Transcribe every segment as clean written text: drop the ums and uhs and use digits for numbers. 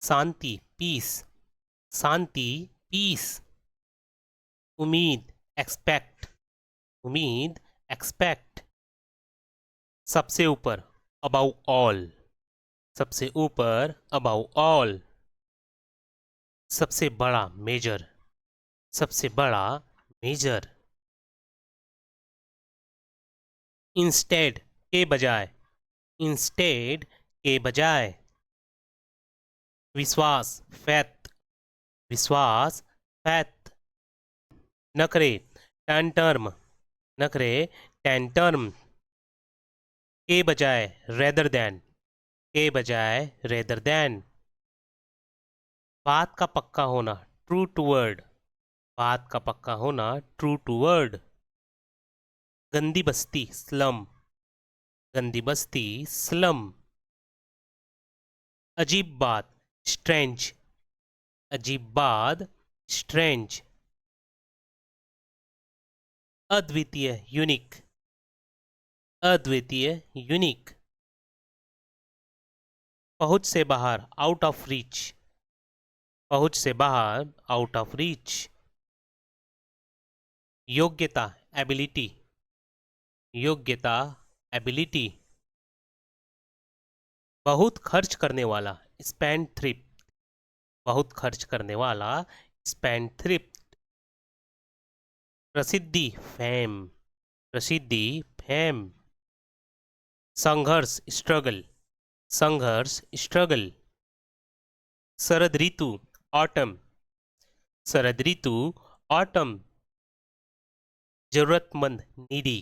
शांति piece, शांति piece. उम्मीद expect, उम्मीद expect. सबसे ऊपर अबाउ ऑल, सबसे ऊपर अबाउ ऑल। सबसे बड़ा मेजर, सबसे बड़ा मेजर। इंस्टेड के बजाय, इंस्टेड के बजाय। विश्वास फैथ, विश्वास फैथ। नखरे टर्न टर्म, नखरे टेन टर्म। के बजाय रेदर देन, के बजाय रेदर देन। बात का पक्का होना ट्रू टू वर्ड, बात का पक्का होना ट्रू टू वर्ड। गंदी बस्ती स्लम, गंदी बस्ती स्लम। अजीब बात स्ट्रेंज, अजीब बात स्ट्रेंज। अद्वितीय यूनिक, अद्वितीय यूनिक। पहुंच से बाहर आउट ऑफ रीच, पहुंच से बाहर आउट ऑफ रीच। योग्यता एबिलिटी, योग्यता एबिलिटी। बहुत खर्च करने वाला स्पेंड थ्रिफ्ट, बहुत खर्च करने वाला स्पेंड थ्रिफ्ट। प्रसिद्धि फेम, प्रसिद्धि फेम। संघर्ष स्ट्रगल, संघर्ष स्ट्रगल। शरद ऋतु ऑटम, शरद ऋतु ऑटम। जरूरतमंद नीडी,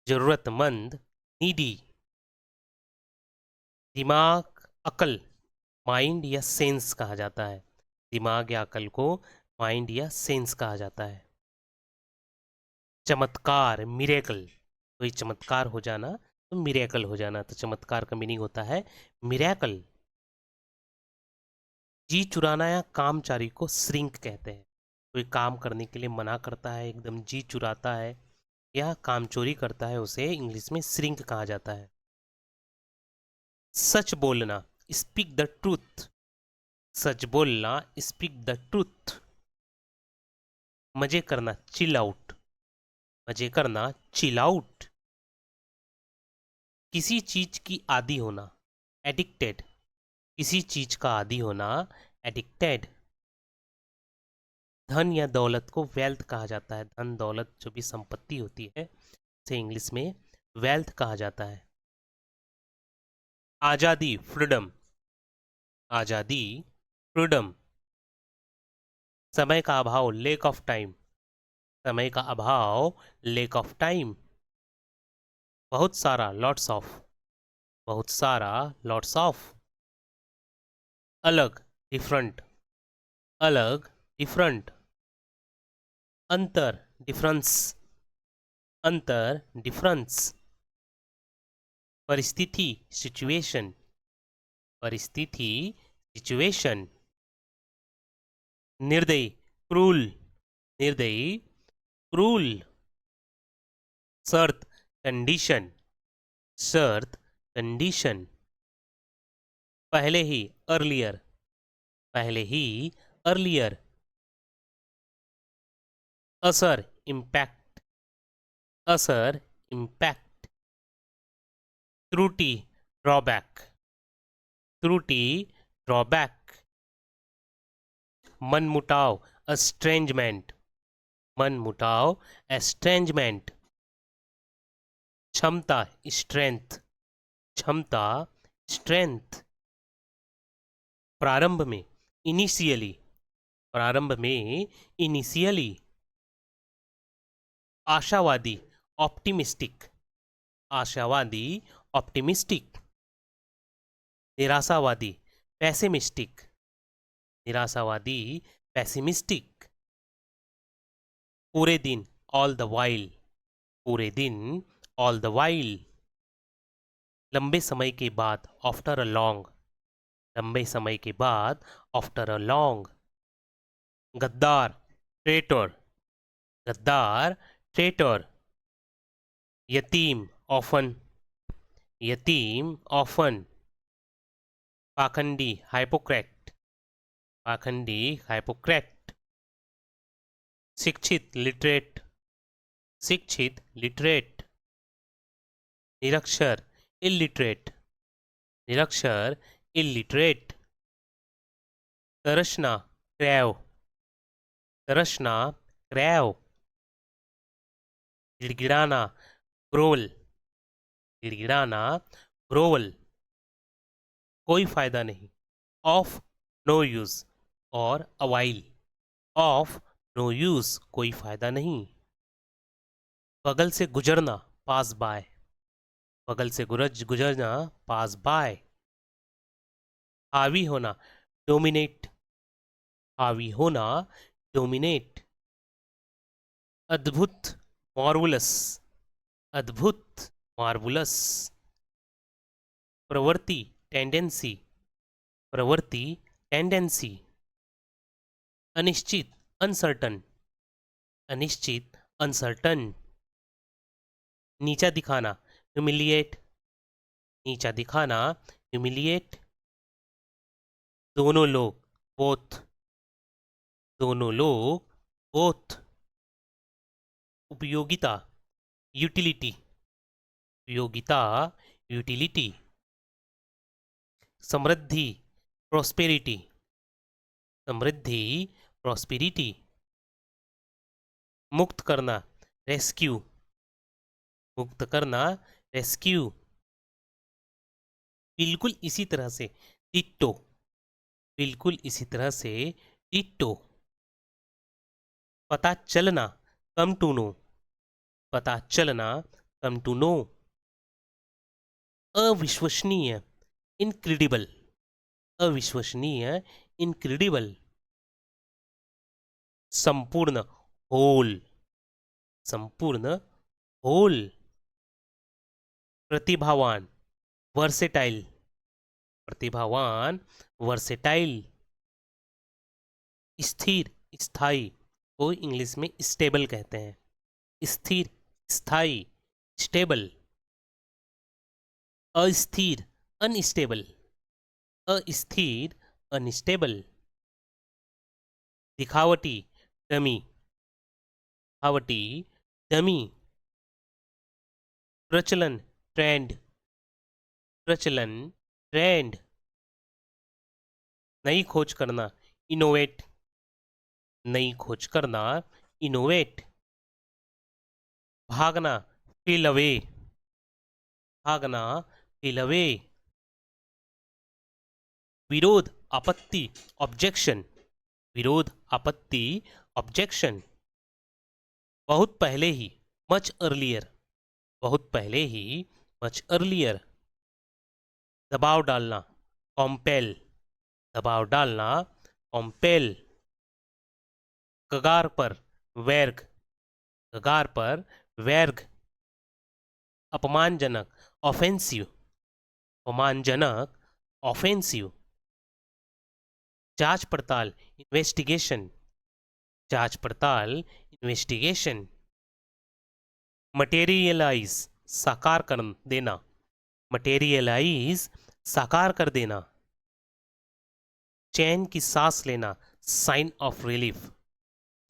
जरूरतमंद नीडी। दिमाग अकल माइंड या सेंस कहा जाता है, दिमाग या अकल को माइंड या सेंस कहा जाता है। चमत्कार मिरेकल, कोई चमत्कार हो जाना तो मिरेकल हो जाना, तो चमत्कार का मीनिंग होता है मिरेकल। जी चुराना या कामचारी को श्रिंक कहते हैं। कोई काम करने के लिए मना करता है, एकदम जी चुराता है या कामचोरी करता है, उसे इंग्लिश में श्रिंक कहा जाता है। सच बोलना स्पीक द ट्रूथ, सच बोलना स्पीक द ट्रूथ। मजे करना चिल आउट, मजे करना चिल आउट। किसी चीज की आदी होना एडिक्टेड, किसी चीज का आदी होना एडिक्टेड। धन या दौलत को वेल्थ कहा जाता है, धन दौलत जो भी संपत्ति होती है उसे इंग्लिश में वेल्थ कहा जाता है। आजादी फ्रीडम, आजादी फ्रीडम। समय का अभाव लेक ऑफ टाइम, समय का अभाव लेक ऑफ टाइम। बहुत सारा लॉट्स ऑफ, बहुत सारा लॉट्स ऑफ। अलग डिफरेंट, अलग डिफरेंट। अंतर डिफरेंस, अंतर डिफरेंस। परिस्थिति सिचुएशन, परिस्थिति सिचुएशन। निर्दयी क्रूल, निर्दयी क्रूल। शर्त कंडीशन, शर्त कंडीशन। पहले ही अर्लियर, पहले ही अर्लियर। असर इम्पैक्ट, असर इम्पैक्ट। त्रुटि ड्रॉबैक, त्रुटि ड्रॉबैक। मनमुटाव एस्ट्रेंजमेंट, मनमुटाव एस्ट्रेंजमेंट। क्षमता स्ट्रेंथ, क्षमता स्ट्रेंथ। प्रारंभ में इनिशियली, प्रारंभ में इनिशियली। आशावादी ऑप्टिमिस्टिक, आशावादी ऑप्टिमिस्टिक। निराशावादी पैसिमिस्टिक, निराशावादी पैसिमिस्टिक। पूरे दिन ऑल द वाइल, पूरे दिन ऑल द वाइल। लंबे समय के बाद आफ्टर अ लॉन्ग, लंबे समय के बाद आफ्टर अ लॉन्ग। गद्दार ट्रेटर, गद्दार ट्रेटर। यतीम ऑफन, यतीम ऑफन। पाखंडी, हाइपोक्रेट, पाखंडी, हाइपोक्रेट। शिक्षित, लिटरेट, शिक्षित, लिटरेट। निरक्षर, इलिटरेट, निरक्षर, इलिटरेट। तरसना, क्रैव, तरसना, क्रैव। गिड़गिड़ाना, ग्रोवल, गिड़गिड़ाना, ग्रोवल। कोई फायदा नहीं, ऑफ नो यूज और अवाइल, ऑफ नो यूज, कोई फायदा नहीं। बगल से गुजरना, पास बाय, बगल से गुजरना, पास बाय। हावी होना, डोमिनेट, हावी होना, डोमिनेट। अद्भुत, मार्वुलस, अद्भुत, मार्वुलस। प्रवृत्ति, टेंडेंसी, प्रवृत्ति, टेंडेंसी। अनिश्चित, अनसर्टन, अनिश्चित, अनसर्टन। नीचा दिखाना, ह्यूमिलिएट, नीचा दिखाना, ह्यूमिलिएट। दोनों लोग, बोथ, दोनों लोग, बोथ। उपयोगिता, यूटिलिटी, उपयोगिता, यूटिलिटी। समृद्धि, प्रोस्पेरिटी, समृद्धि, प्रोस्पेरिटी। मुक्त करना, रेस्क्यू, मुक्त करना, रेस्क्यू। बिल्कुल इसी तरह से, डिट्टो, बिल्कुल इसी तरह से, डिट्टो। पता चलना, कम टू नो, पता चलना, कम टू नो। अविश्वसनीय, इनक्रेडिबल, अविश्वसनीय, इनक्रेडिबल। संपूर्ण, होल, संपूर्ण, होल। प्रतिभावान, वर्सेटाइल, प्रतिभावान, वर्सेटाइल। स्थिर, स्थाई, को इंग्लिश में स्टेबल कहते हैं, स्थिर, स्थाई, स्टेबल। अस्थिर, अनस्टेबल, अस्थिर, अनस्टेबल। दिखावटी, डमी, दिखावटी, डमी। प्रचलन, ट्रेंड, प्रचलन, ट्रेंड। नई खोज करना, इनोवेट, नई खोज करना, इनोवेट। भागना, फील अवे, भागना, फील अवे। विरोध, आपत्ति, ऑब्जेक्शन, विरोध, आपत्ति, ऑब्जेक्शन। बहुत पहले ही, मच अर्लियर, बहुत पहले ही, मच अर्लियर। दबाव डालना, कॉम्पेल, दबाव डालना, कॉम्पेल। कगार पर, वर्ग, कगार पर, वर्ग। अपमानजनक, ऑफेंसिव, अपमानजनक, ऑफेंसिव। जांच पड़ताल, इन्वेस्टिगेशन, जांच पड़ताल, इन्वेस्टिगेशन। मटेरियलाइज, साकार कर देना, मटेरियलाइज, साकार कर देना। चैन की सांस लेना, साइन ऑफ रिलीफ,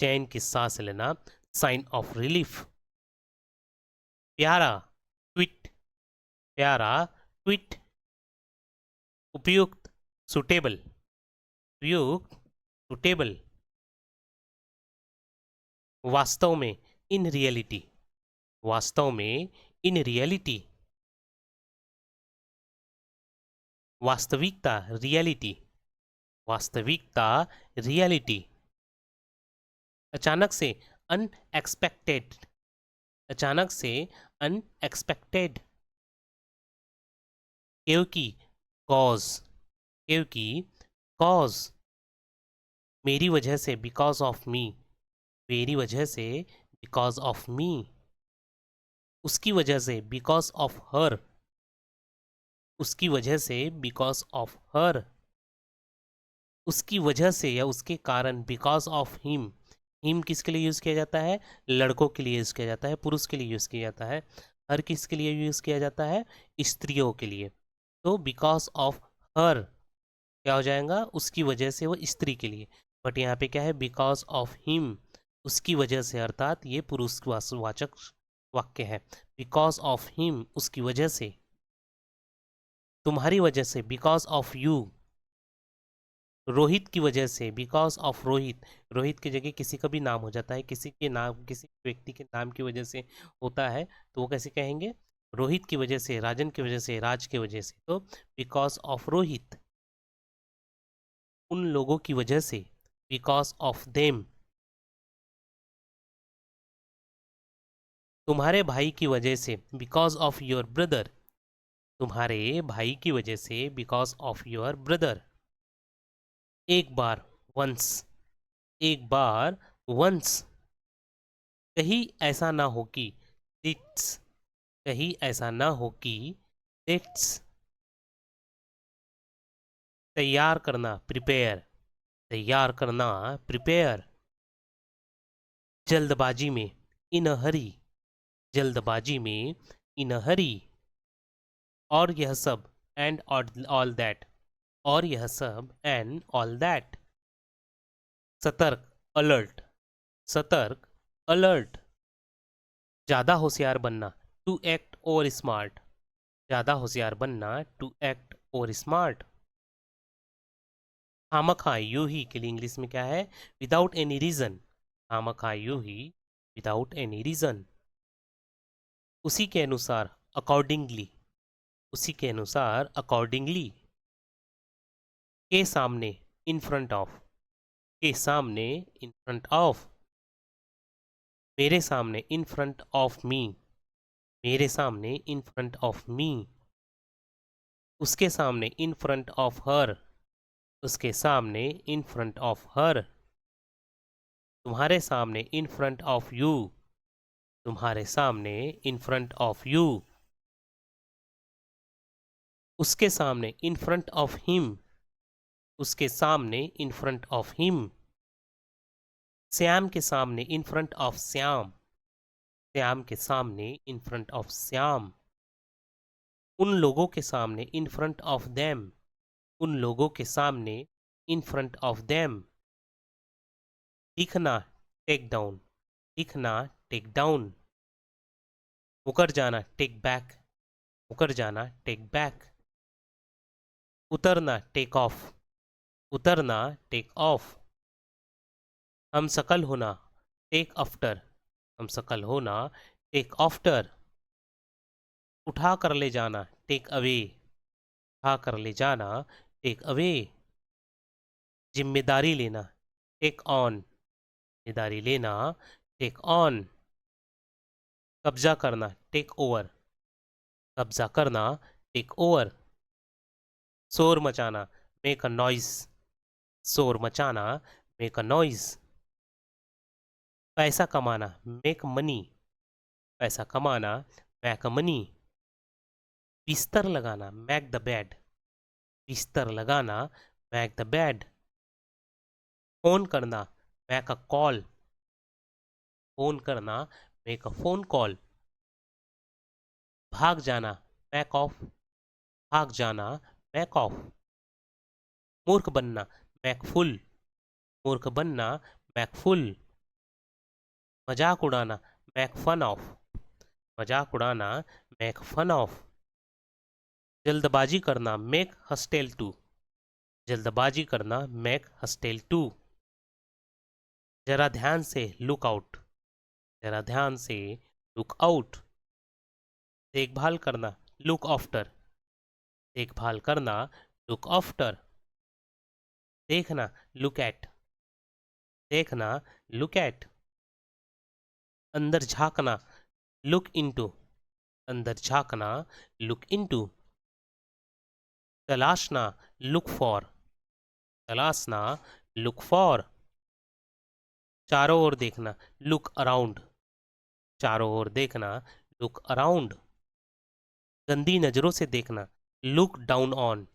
चैन की सांस लेना, साइन ऑफ रिलीफ। प्यारा, ट्विट, प्यारा, ट्विट। उपयुक्त, सुटेबल, उपयुक्त, सुटेबल। वास्तव में, इन रियलिटी, वास्तव में, इन रियलिटी। वास्तविकता, रियलिटी, वास्तविकता, रियलिटी। अचानक से, अनएक्सपेक्टेड, अचानक से, अनएक्सपेक्टेड। क्योंकि, कॉज, क्योंकि, कॉज। मेरी वजह से, बिकॉज ऑफ मी, मेरी वजह से, बिकॉज ऑफ मी। उसकी वजह से, बिकॉज ऑफ हर, उसकी वजह से, बिकॉज ऑफ हर। उसकी वजह से या उसके कारण, बिकॉज ऑफ हिम। हिम किसके लिए यूज़ किया जाता है? लड़कों के लिए यूज़ किया जाता है, पुरुष के लिए यूज़ किया जाता है। हर किसके लिए यूज़ किया जाता है? स्त्रियों के लिए। तो बिकॉज ऑफ हर, क्या हो जाएगा, उसकी वजह से, वो स्त्री के लिए। बट यहाँ पे क्या है, बिकॉज ऑफ हिम, उसकी वजह से, अर्थात ये पुरुषवाचक वाक्य है। बिकॉज ऑफ हिम, उसकी वजह से। तुम्हारी वजह से, बिकॉज ऑफ यू। रोहित की वजह से, बिकॉज ऑफ रोहित। रोहित की जगह किसी का भी नाम हो जाता है, किसी के नाम, किसी व्यक्ति के नाम की वजह से होता है, तो वो कैसे कहेंगे, रोहित की वजह से, राजन की वजह से, राज की वजह से। तो बिकॉज ऑफ रोहित, उन लोगों की वजह से, बिकॉज ऑफ देम। तुम्हारे भाई की वजह से, बिकॉज ऑफ योर ब्रदर। तुम्हारे भाई की वजह से, बिकॉज ऑफ योर ब्रदर। एक बार, वंस। एक बार, वंस। कहीं ऐसा ना हो कि, इट्स। कहीं ऐसा ना हो कि, इट्स। तैयार करना, प्रिपेयर। तैयार करना, प्रिपेयर। जल्दबाजी में, इन अ हरी। जल्दबाजी में, इन अ हरी। और यह सब, एंड ऑल दैट। और यह सब, एंड ऑल दैट। सतर्क, अलर्ट। सतर्क, अलर्ट। ज्यादा होशियार बनना, टू एक्ट ओवर स्मार्ट। ज्यादा होशियार बनना, टू एक्ट ओवर स्मार्ट। खामखा, यूं ही के लिए इंग्लिश में क्या है, विदाउट एनी रीजन। खामखा, यूं ही, विदाउट एनी रीजन। उसी के अनुसार, अकॉर्डिंगली। उसी के अनुसार, अकॉर्डिंगली। के सामने, इन फ्रंट ऑफ। के सामने, इन फ्रंट ऑफ। मेरे सामने, इन फ्रंट ऑफ मी। मेरे सामने, इन फ्रंट ऑफ मी। उसके सामने, इन फ्रंट ऑफ हर। उसके सामने, इन फ्रंट ऑफ हर। तुम्हारे सामने, इन फ्रंट ऑफ यू। तुम्हारे सामने, इन फ्रंट ऑफ यू। उसके सामने, इन फ्रंट ऑफ हिम। उसके सामने, in front of him. Shyam के सामने, in front of Shyam. Shyam के सामने, इन फ्रंट ऑफ श्याम। उन लोगों के सामने, इन फ्रंट ऑफ देम। उन लोगों के सामने, इन फ्रंट ऑफ देम। दिखना, टेक डाउन। दिखना, टेक डाउन। मुकर जाना, टेक बैक। मुकर जाना, टेक बैक। उतरना, टेक ऑफ। उतरना, टेक ऑफ। हम सकल होना, टेक आफ्टर। हम सकल होना, टेक आफ्टर। उठा कर ले जाना, टेक अवे। उठा कर ले जाना, टेक अवे। जिम्मेदारी लेना, टेक ऑन। जिम्मेदारी लेना, टेक ऑन। कब्जा करना, टेक ओवर। कब्जा करना, टेक ओवर। शोर मचाना, मेक अ नॉइज। शोर मचाना, मेक अ नॉइज। पैसा कमाना, मेक मनी। पैसा कमाना, मेक मनी। बिस्तर लगाना, मेक द बेड। बिस्तर लगाना, मेक द बेड। फोन करना, मेक अ कॉल। फोन करना, मेक अ फोन कॉल। भाग जाना, बैक ऑफ। भाग जाना, बैक ऑफ। मूर्ख बनना, बैक फुल। मूर्ख बनना, बैक फुल। मजाक उड़ाना, बैक फन ऑफ। मजाक उड़ाना, बैक फन ऑफ। जल्दबाजी करना, मेक हस्टेल टू। जल्दबाजी करना, मेक हस्टेल टू। जरा ध्यान से, लुक आउट। जरा ध्यान से, लुक आउट। देखभाल करना, लुक आफ्टर। देखभाल करना, लुक आफ्टर। देखना, लुक एट। देखना, लुक एट। अंदर झांकना, लुक इनटू। अंदर झांकना, लुक इनटू। तलाशना, लुक फॉर। तलाशना, लुक फॉर। चारों ओर देखना, लुक अराउंड। चारों ओर देखना, लुक अराउंड। गंदी नजरों से देखना, लुक डाउन ऑन।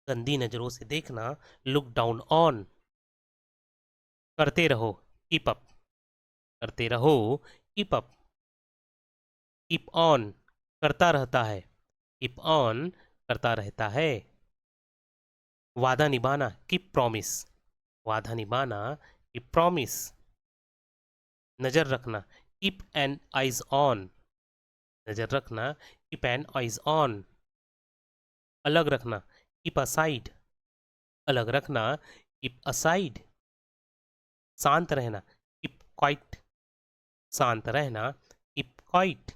गंदी नजरों से देखना, लुक डाउन ऑन। करते रहो, कीप अप। करते रहो, कीप अप। कीप ऑन, करता रहता है। कीप ऑन, करता रहता है। वादा निभाना, कीप प्रॉमिस, वादा निभाना, कीप प्रॉमिस। नज़र रखना, कीप एन आइज ऑन, नज़र रखना, कीप एन आइज ऑन। अलग रखना, कीप असाइड, अलग रखना, कीप असाइड। शांत रहना, कीप क्वाइट, शांत रहना, कीप क्वाइट।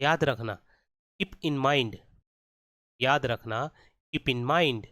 याद रखना, कीप इन माइंड, याद रखना, कीप इन माइंड।